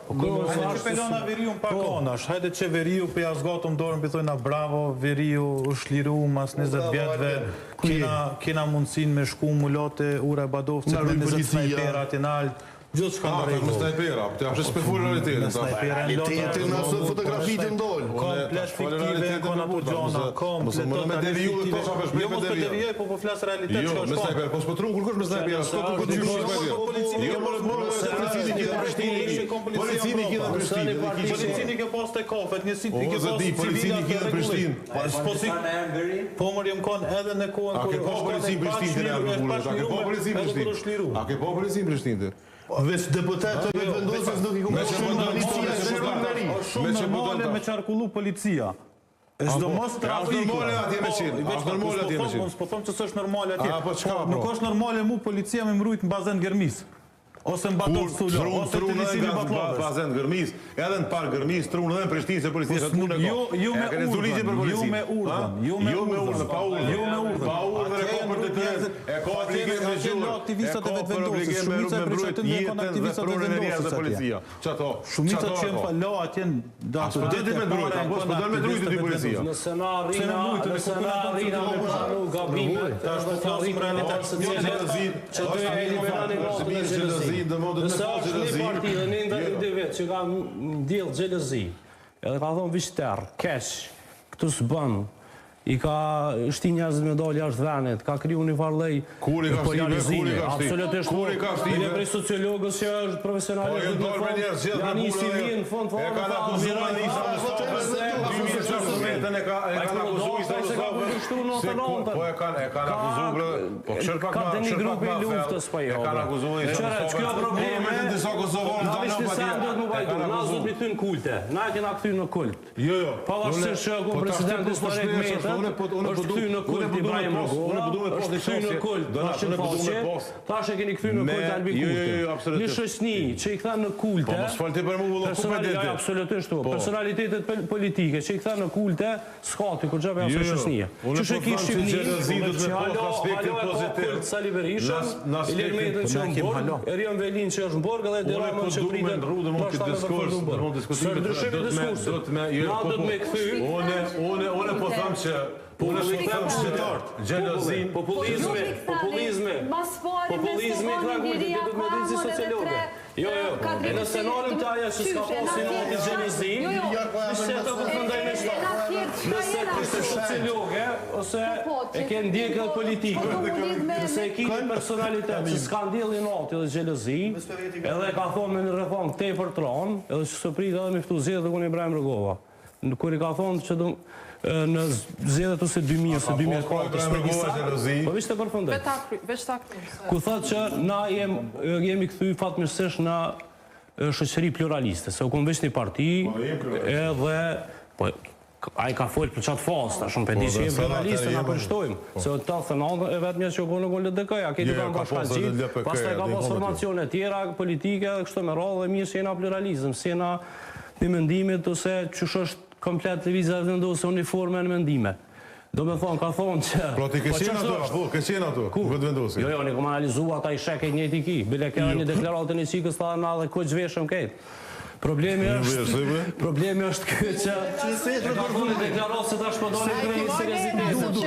Hajde që pelona veriu në pakonash, hajde që veriu për jazgatëm dorën për thojna bravo, veriu është liru mas 20 vjetëve, kena mundësin me shku mulate ura e Badovcit me 20 snajperat i naltë, gjithë shka në rejtë. Me snajpera, të apështë spefur realitetin. Realitetin nësë fotografitë ndolë. Komplet fiktive, kona të gjona, komplet totalisht fiktive. Jo mos për devijoj, po po flasë realitet që Jo, me snajpera, po s'po trunë kur kosh me snajpera, s'ko kur këtë gjyshë Policini kjeda Prishtinë. Policini ke pas të kafet, njësit i ke pas Policini kjeda Prishtinë. Po mërë jem kon edhe në kohën A ke po policin Prishtinë A ke po policin Prishtinë Veç deputetëve vendosës nuk i shumë normale me qarkullu policia. Çdo mos trafiku. Normale atje me qenë. Po them që s'është normale atje. Nuk është normale mu policia me mbrujt në bazen Gërmis. Ose në Badov Sullo, ose të lisimi Batlovës. Bazen Gërmis, edhe në park Gërmis, trunë edhe në Prishtinë se policia ka punë e ko. Jo me urdhën, jo me urdhën, pa urdhën. Pa urdhën e ko për të tjerë, e ko aktivistë me gjullë, aktivistat e vetë vendosës, shumica e përqajtën dhe kon aktivistat e vendosës atje. Shumica që jenë falo atje da të detit me drujtë, po s'po dërë me drujtë të policia. Nëse na rina me pranu gabime, është të rritë se që të eliminani notën e gjelëzi. Nëse është një parti dhe një individ që ka ndjelë gjelëzi, edhe ka thonë vishter, keq, këtu s'bën, i ka shti njerëzit me dalë jashtë venit, ka kriju një farlej polarizimi. Absolutisht një prej sociologës që është profesionalisht në fond, janë i sivin në fond, e ka në akuzuar në isa në ka një grupi i luftës pa jo. Qëka probleme, na vishtë se në duhet më bajdu, na zot mi thynë kulte, na e kena këthy në kult. Pavarësisht që ku presidentis Marek Meta është këthy në kult Ibrahim Rogova, është këthy në kult Rashid Faqe, tash e keni këthy në kult Albi Kurti. Një shoqni që i këtha në kulte, personalitetet politike që i këtha në kulte, s'kati kur gjave asë shoqnia. Që shë ki Shqipni, që halo e ka kult Sali Berishën, Ilir Metën që në Borg, Erion Velin që është në Borg, edhe Deramën që pritet pashtë të përfërdu në Borg. Së ndryshemi diskursit, na do të me këthy. Une po thamë që gjelozin, populizmi, këtë me dinë si sociologe. Jo, e nëse nalëm të aja që s'ka posin ati gjelozin, nëse të përfëndaj në shtatë. Nëse kështë sociologe, ose e ke ndjekë dhe politikë, nëse e kini personalitet që s'ka ndjeli në ati dhe gjelozin, edhe ka thonë me në rëfong te për tronë, edhe që së pritë edhe me ftu zjedhe dhe kënë Ibrahim Rogova. Kër i ka thonë që në zjedhet ose 2000 ose 2004 po vishte përfundoj ku thot që na jemi këthy fatmirësisht në shoqëri pluraliste se u kom veç një parti edhe a i ka folë për qatë fasta shumë për di që jemi pluraliste nga përshtojmë se të thënë e vetë mjesë që u konë në LDK-ja këtë kanë bashkallëqit pas të ka pas formacione tjera politike dhe kështë me rrallë dhe mirë që jena pluralizm se jena një mendimit ose qësh është komplet televizat vendosë uniforme në mendime. Do me thonë, ka thonë që... Pro ti këshin ato, këshin ato, këtë vendosë? Jo, një kom analizua ta i sheket njëti ki, bile kera një deklaratën i qikës ta na dhe këtë gjveshëm këtë. Problemi është këtë që... E ka thonë një deklaratë se ta shpëdoni kërë një seriositetë.